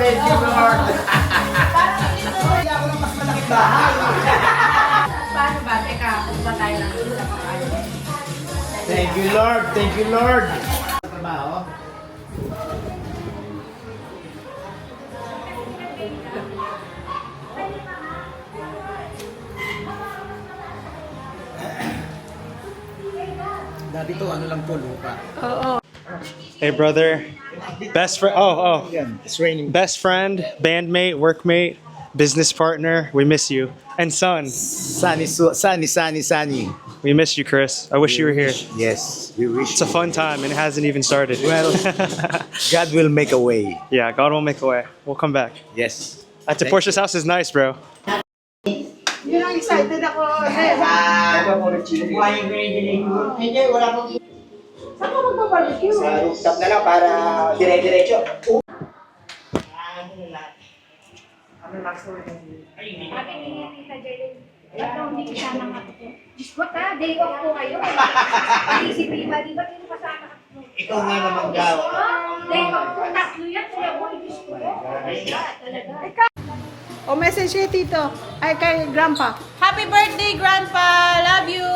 Thank you, Lord. Kaya ako ng mas malaking bahay. Paano ba? Teka, kung ba tayo lang isa pa kayo? Thank you, Lord. Thank you, Lord. Trabaho. Dati to, ano lang to, lupa. Hey, brother. Best friend. Yan, it's raining. Best friend, bandmate, workmate, business partner. We miss you. And son, Sunny. we miss you, Chris. I wish you were here. Yes, we wish. It's a fun time and it hasn't even started. Well, God will make a way. Yeah, God will make a way. We'll come back. Yes. At Portia's house is nice, bro. Yun ang excited ako. Saan ka magbabarbecue? Sa rooftop na lang para dire-diretso. Sabi ni Tita Jelen, ba't daw hindi kasama ka po? Diyos ko ta, day off po kayo. Isipin ba, di ba kasama ka po? Ikaw nga naman daw. Day off po, tatlo yan. Kaya po, Diyos ko po. Talaga. O message kay Tito. Ay, kay Grandpa. Happy birthday, Grandpa! Love you!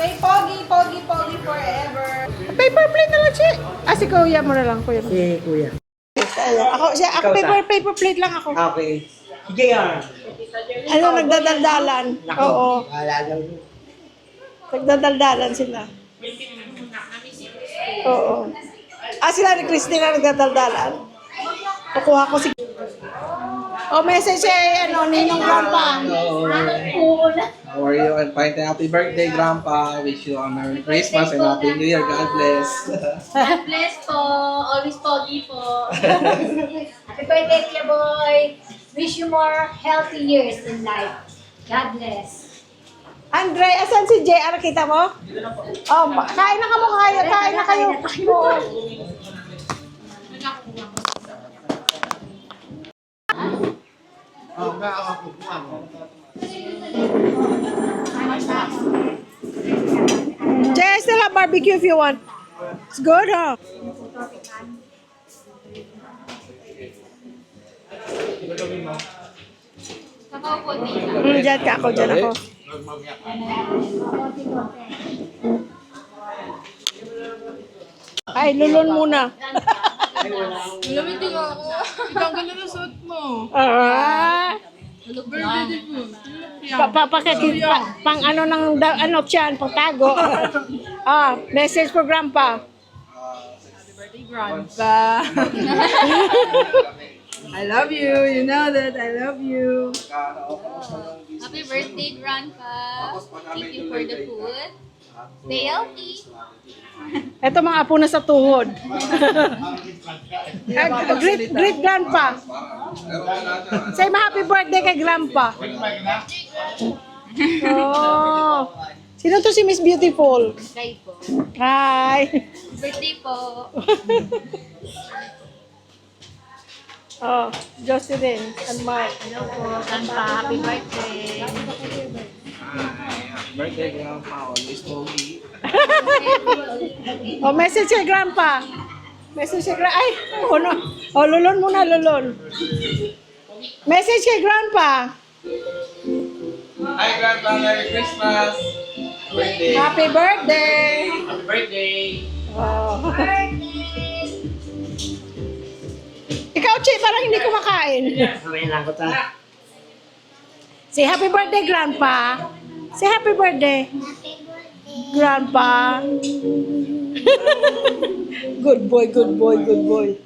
Say pogi, pogi, pogi forever. Paper plate na lang siya. Ah, si Kuya mo na lang. Kuya mo. Si Kuya. Ako, paper plate lang ako. Okay. Sige yan. Ano, nagdadaldalan. Oo. Wala lang. Nagdadaldalan sila. Oo. Ah, sila ni Christina nagdadaldalan. Kukuha ko si... O, message siya, Ninong Grandpa. How are you? And fine. Happy birthday, Grandpa. Wish you a Merry Christmas and Happy New Year. God bless. God bless po. Always pogi po. Happy birthday, Kuya Boy. Wish you more healthy years in life. God bless. Andre, asan si JR? Kita mo? Oh, kain na kamo kayo. Kain na kayo. Oo. Oh, nga ako kukuha mo. Jay, I still have barbecue if you want. It's good, huh? Diyan ka ako, dyan ako. Ay, lulon muna. Lamitin ako. Ikaw ganda na suot mo. Ah, Birthday mo. pang ano ng ano tiyan, pang tago. Ah, message for Grandpa. Birthday, Grandpa. I love you. You know that. I love you. Happy birthday, Grandpa. Thank you for the food. Stay healthy. Ito mga apo na sa tuhod. Great Grandpa. Say happy birthday kay Grandpa. Oh. Sino to si Miss Beautiful? Try po. Hi. Birthday po. Oh, Jocelyn and Mark. Hello po, Grandpa. Happy birthday. Happy birthday, Grandpa. Always pogi. Oh, message kay Grandpa. Message kay Grandpa. Ay, oh, no. Oh, lulon muna, lulon. Message kay Grandpa. Hi, Grandpa. Merry Christmas. Birthday. Happy birthday. Happy birthday. Oh. Ikaw, Chi, parang hindi kumakain. Say happy birthday, Grandpa. Say happy birthday. Grandpa. Good boy, good boy, good boy.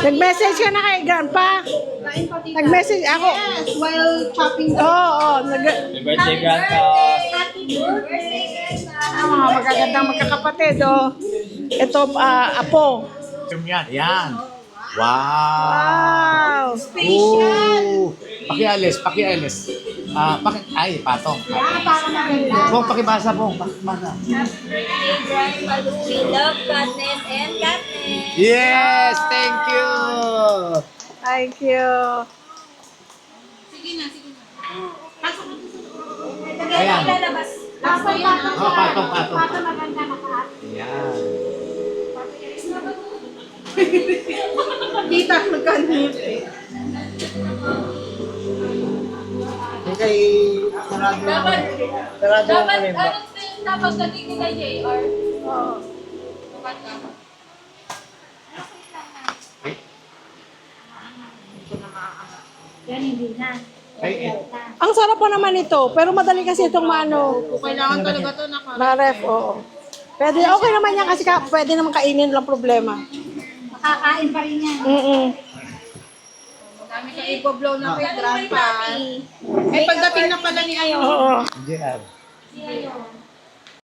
Nag-message ka na kay Grandpa? Nag-message ako. Yes, while chopping the... Oo, Happy birthday, Grandpa. Happy birthday, Grandpa. mga magagandang magkakapatid, oh. Ito, apo. Yan, yan. Wow. Wow. Ooh. Pakialis. Ay, patong. Pong, pakibasa, Pong. Pakibasa. Birthday, Grandpa. We love godness and godness. Yes, thank you. Thank you. Ayan. Oh, patong. maganda nakaat. Yeah. Kita, magkano? Kay sarado mo. Sarado mo rin ba? Tapos nagiging kay JR. Oo. Yan, hindi na. Ang sarap pa naman ito, pero madali kasi itong mano. Kailangan talaga ito Na ref, oo. Pwede, okay naman yan kasi pwede naman kainin, walang problema. Makakain pa rin yan. Dami ka i-blow na kay Grandpa. Ay, pagdating na pala ni Ayo. Oo. JR.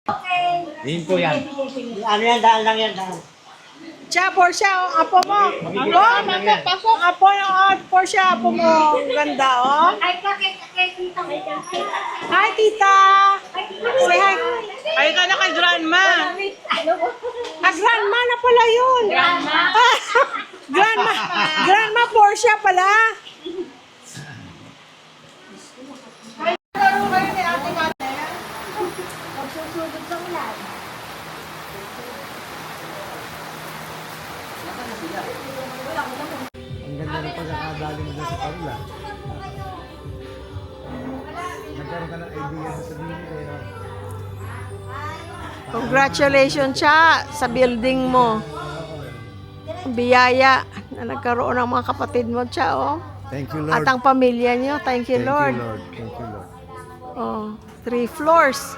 Okay. Din po yan. Ano yan, daan lang yan, daan. Siya, Portia, ang apo mo. Pasok, apo yung Portia, apo mo. Ang ganda, oh. Ay, kay tita mo. Hi, tita. Say hi. Ay ka na kay Grandma. Grandma na pala yun. Grandma. Grandma Portia pala. Magsusugod sa ulan. Ang ganda ng pagkakagaling mo sa Paula. Nagkaroon ka ng idea sa sabihin pero Congratulations siya sa building mo. Biyaya na nagkaroon ng mga kapatid mo siya, oh. thank you, At ang pamilya niyo. Thank you, Lord. Thank you, Lord. Oh, 3 floors.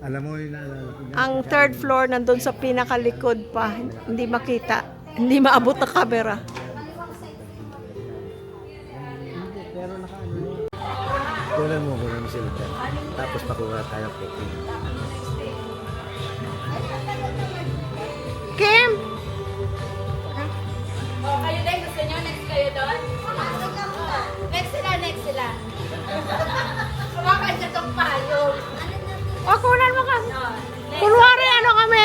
Alam mo yung naalala ko. Ang 3rd floor nandun sa pinakalikod pa. Hindi makita. Hindi maabot ng camera. Tulan mo ko ng silta. Tapos pakuha tayo cooking. Kim! Oh, kayo din, gusto nyo next kayo doon? Next sila. Kumakain na itong payong. O, kunan mo ka. Kunwari, ano kami?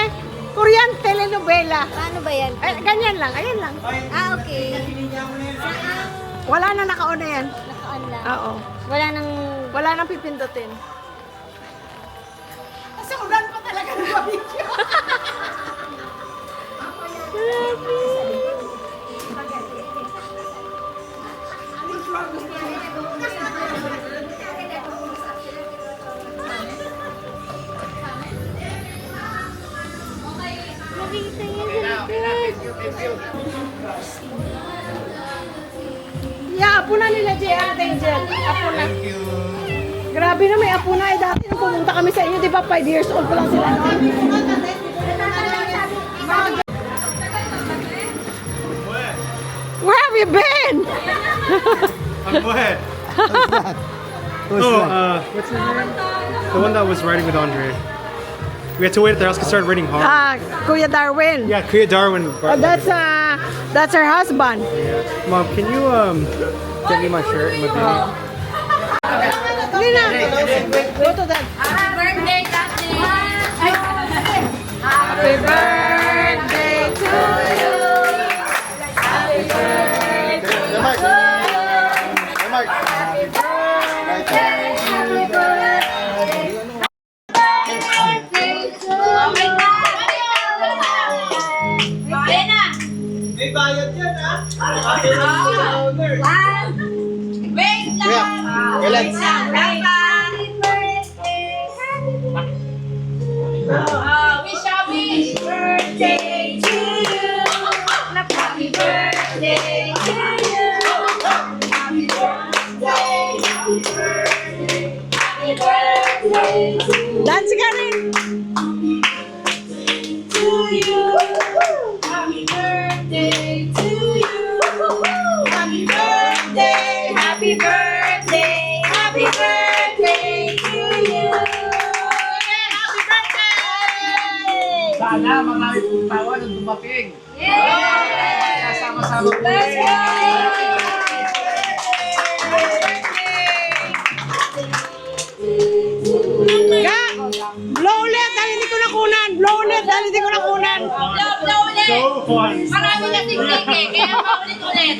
Korean telenovela. Paano ba yan? Eh, ganyan lang. Ayan lang. Ah, okay. Wala na naka-on na yan. Naka-on lang. Oo. Wala nang... Wala nang pipindutin. Kasi ulan pa talaga ng video. Yeah, apo na nila, JR Angel. Apo na. Grabe na, may apo na. Eh, dati nung pumunta kami sa inyo, di ba 5 years old pa lang sila noon? Where have you been? I'm glad. Who's Oh, that? what's his name? The one that was riding with Andre. We had to wait at their house because it started raining hard. Kuya Darwin. Yeah, Kuya Darwin. Oh, that's her husband. Mom, can you get me my shirt and my beanie? Lina, go to that. Happy birthday, Kathy! Happy birthday to you. Happy birthday to you. Happy birthday. Happy birthday. Okay na! Ayan na! May bayad yan, ha? Wait lang! Kailan? Happy birthday! Wish a wish! Birthday to you! Happy birthday to you! Happy birthday! Happy birthday! Happy birthday Dance ka rin. to you! Happy birthday to you! Happy birthday! Happy birthday! Happy birthday to you! Happy birthday! Sana marami pong tawa nung dumating. Yay! Kasama-sama po. Let's go! Ga! Blow ulit dahil hindi ko nakunan. Blow ulit dahil hindi ko nakunan. Blow ulit! So fun. Marami na tiktik eh, kaya paulit-ulit.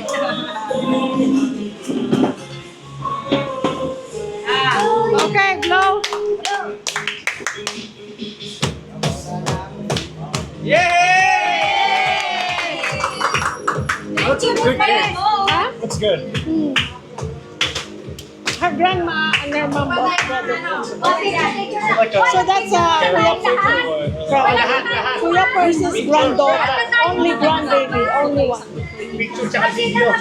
grandma and their mom both brother. So that's Kuya Percy's granddaughter. Only grandbaby, only one. Picture tsaka video.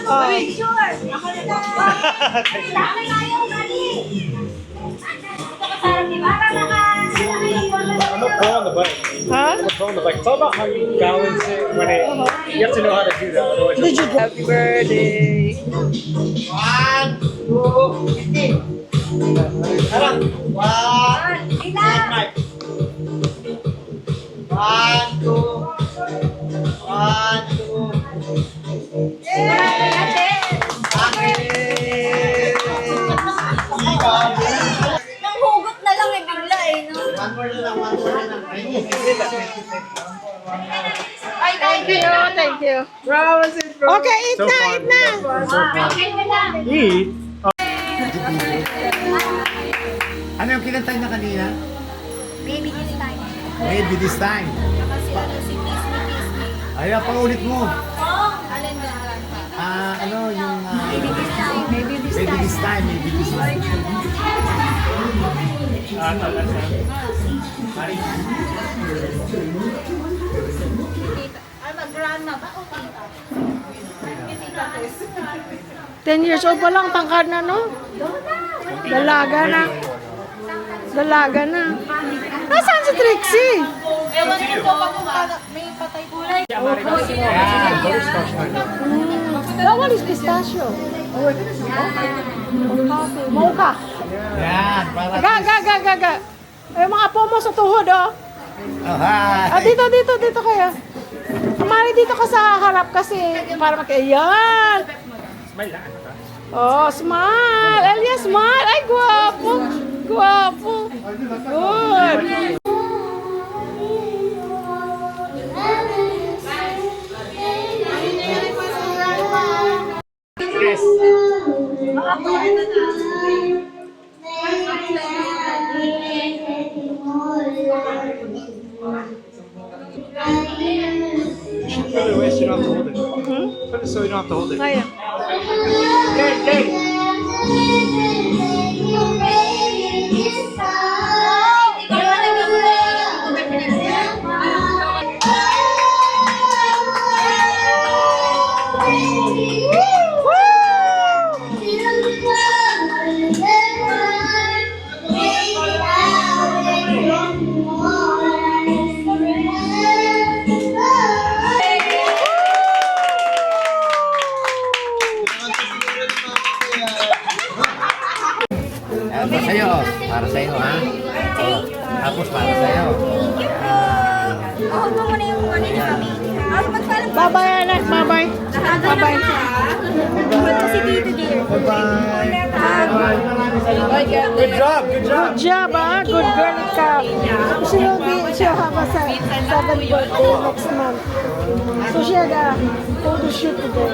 I'm not pro on the bike. Huh? I'm pro on the bike. It's all about how you balance it when it. You have to know how to do that. Otherwise, Did you go? Happy birthday. One, two, Harap. One, one, two. One, two. Nanghugot na lang bigla no? One more na lang, one more na lang. Ay, thank you, thank you. Okay, eat So na, fun. eat na. Eat. Ano yung kinantay na kanina? Baby this time. Maybe this time. Si Kiss Me. Ayaw, paulit mo. Alin ba grandpa? Ano yung... Baby this time. Baby this maybe time. this time, maybe this time. Ay, mag-grandma ba o tita? Tita Chris. 10 years old pa lang, tangkad na, no? Dalaga na. Dalaga na. Nasaan si Trixie? Ewan ko po pag may patay po. That one is pistachio. Mocha. Yan, para... Ga. Ay, mga pomo sa tuhod, oh. Oh, hi. Dito kayo. Kumari dito ka sa harap kasi para Yan. Oh, smile. Elia, smile. Ay, guwapo. Guwapo. Good. Put it away so you don't have to hold it. Put it so you don't have to hold it. Kaya. Para sa'yo, oh. Para sa'yo, ha? Tapos para sa'yo. Oo, mo muna yung ano niya kami. Magpaalam po. Bye-bye, anak. Bye-bye. Bye-bye. Punta si Tito dear. Good job. Good job. Good job, ah. Good girl ka. She'll have a 7th birthday next month. So she had a photo shoot today.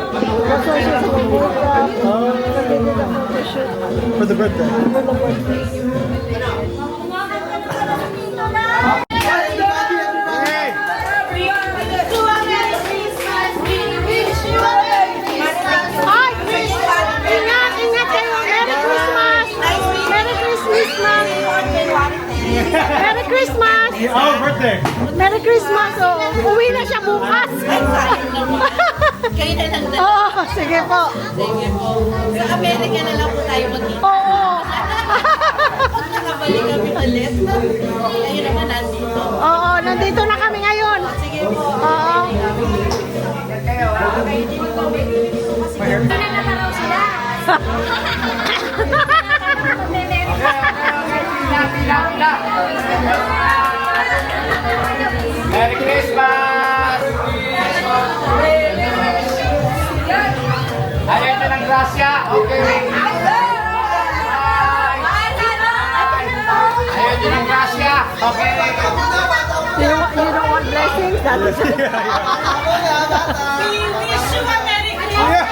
That's why she's going to wake up. So they did a photo shoot For the birthday. for the birthday. Ay! Ingat kayo! Merry Christmas! Merry Christmas, ma'am! Merry Christmas! Oh, birthday. Merry Christmas! Oh, uwi na siya bukas! Kayo na lang dalawa. Oo, sige po. Sige po. Sa Amerika na lang po tayo magkita. Oo. Pag nakabalik kami ulit, ayun naman nandito. Oo, nandito na kami ngayon. Sige po. Oo. Ano na raw sila? Merry Christmas! Ayaw nyo ng grasya? Okay. Ayaw nyo ng grasya? Okay. You don't want blessings? That is it. Wish you a Merry Christmas.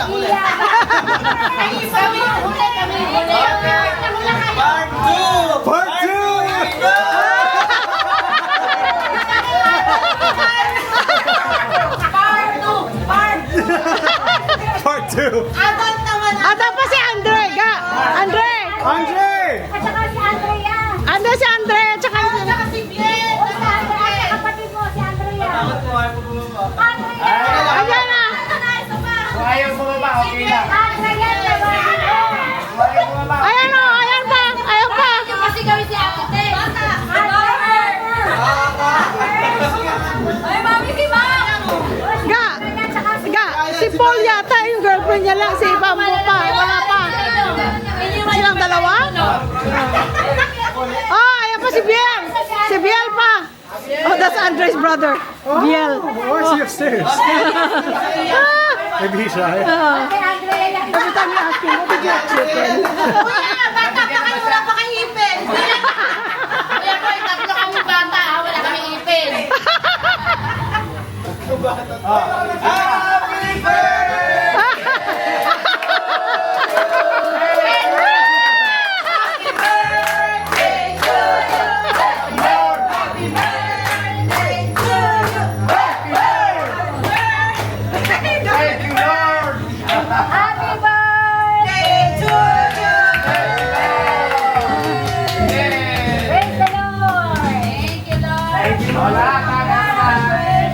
Kami yung huli, kami yung huli. Part 2! Adult naman. Ata pa si Andre, ga. Andre! Andre! At saka si Andrea. Ando si Andre, at saka si... Saka si Glenn. O, si Andrea. At kapatid mo, si Andrea. Andrea. Ayan na! Kung ayaw bumaba, okay lang. Andrea, diba? Kung ayaw bumaba, Ayan o, ayan pa, ayan pa. Kasi gawin si Ate Te. Ay, mami, si Ma'am. Ga, ga, si Paul yata yung girlfriend niya lang, si iba mo pa, wala pa. Silang dalawa? Oh, ayan pa si Biel. Si Biel pa. Oh, that's Andre's brother. Biel. Why is he upstairs? Maybe he's shy. Every time you ask him, what did you have chicken? Kuya, bata pa kayo, wala pa kayo ipin. Kuya, boy, tatlo kami bata, wala kami ipin. thank you, Lord! Happy birthday to you. Praise the Lord. Thank you, Lord. Thank you, Lord.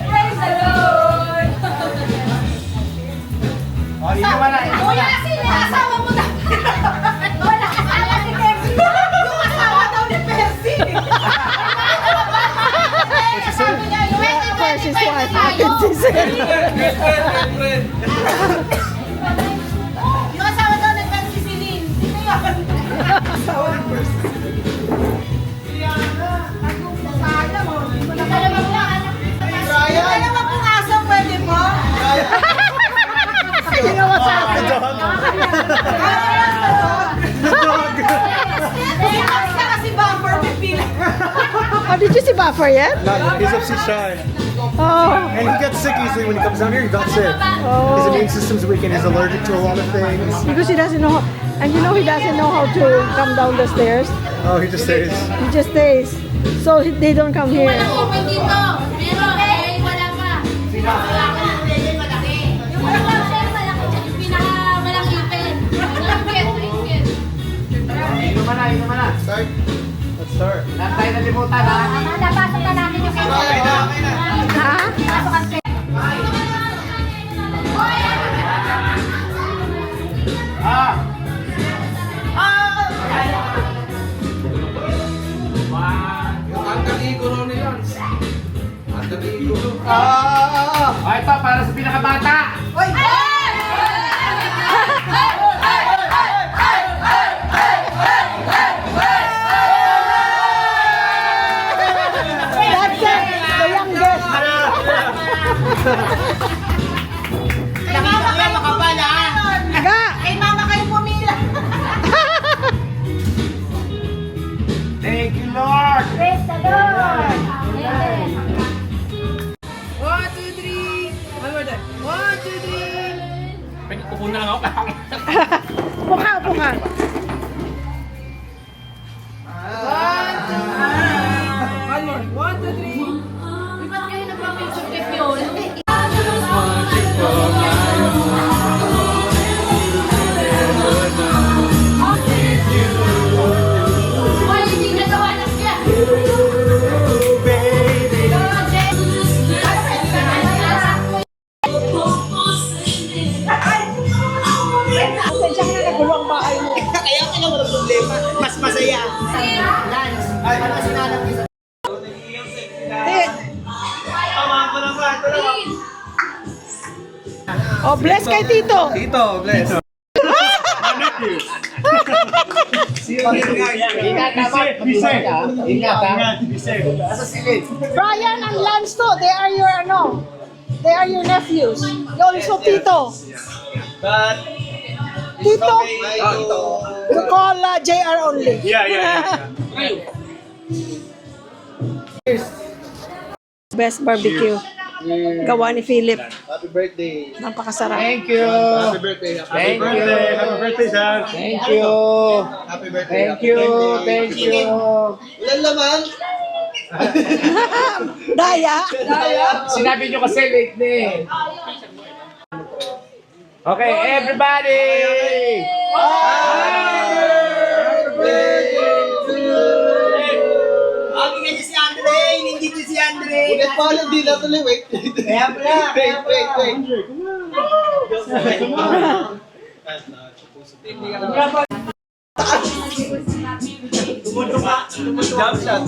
Praise the Lord. O, hindi naman na. Kuya, sino yung asawa mo na? Wala kasama si Percy. Yung asawa daw ni Percy. Sabi niya, yung Percy's wife, akin si Sir. yung asawa daw ni Percy si Lynn. Sino yun? Sayang, oh. Dalawa pong aso, pwede po? Ginawa sa akin. Kasi bumper, pipila. Oh, did you see Buffer yet? He's upstairs shy. Oh, And he gets sick easily when he comes down here. He got sick. His immune system's weak and he's allergic to a lot of things. because he doesn't know, and you know he doesn't know how to come down the stairs. Oh, he just stays. He just stays. So they don't come here. Open dito. Pero, eh, wala pa. Wala ka na. Malaki. Yung malaki, malaki. Yung pinaka-malaki ipin. Malaki. Inom na, inom na. Let's start. Lahat tayo nalimutan, ha? Amanda, pasok na natin yung kanya. Ha? Pasok ang Ah! Ang kaligo ron niyan. Ang kaligo. Ah, ito, para sa pinakabata. Oy! That's it. The youngest. Kay mama kayo makapal, ha? Ga. Kay mama kayo pumila. Thank you, Lord! Praise the Lord. Amen. 1, 2, 3. One more time. 1, 2, 3. Puka, puka. One more. 1, 2, 3. Di ba't kayo nagpa-picture clip yun? Why hindi nagawa lang siya? Pasensya ka na nagulo ang bahay mo. Oh, bless kay Tito. Tito, bless. Ingat, dapat. Be safe. Ingat, ha? Be safe. Asa silid? Brian and Lance to, they are your ano, they are your nephews. You also Tito. But, Tito, Tito. you call JR only. Yeah. Best barbecue. Gawa ni Philip. Happy birthday. Napakasarap. Thank you. Happy birthday. Thank you. Happy birthday, son. Thank you. Happy birthday. Thank you. Thank you. Ulan naman. Daya. Sinabi nyo kasi late na eh. Okay, everybody! Happy birthday to you! Ulit pa ulit, di na tuloy. Wait. Wait. Jump shot.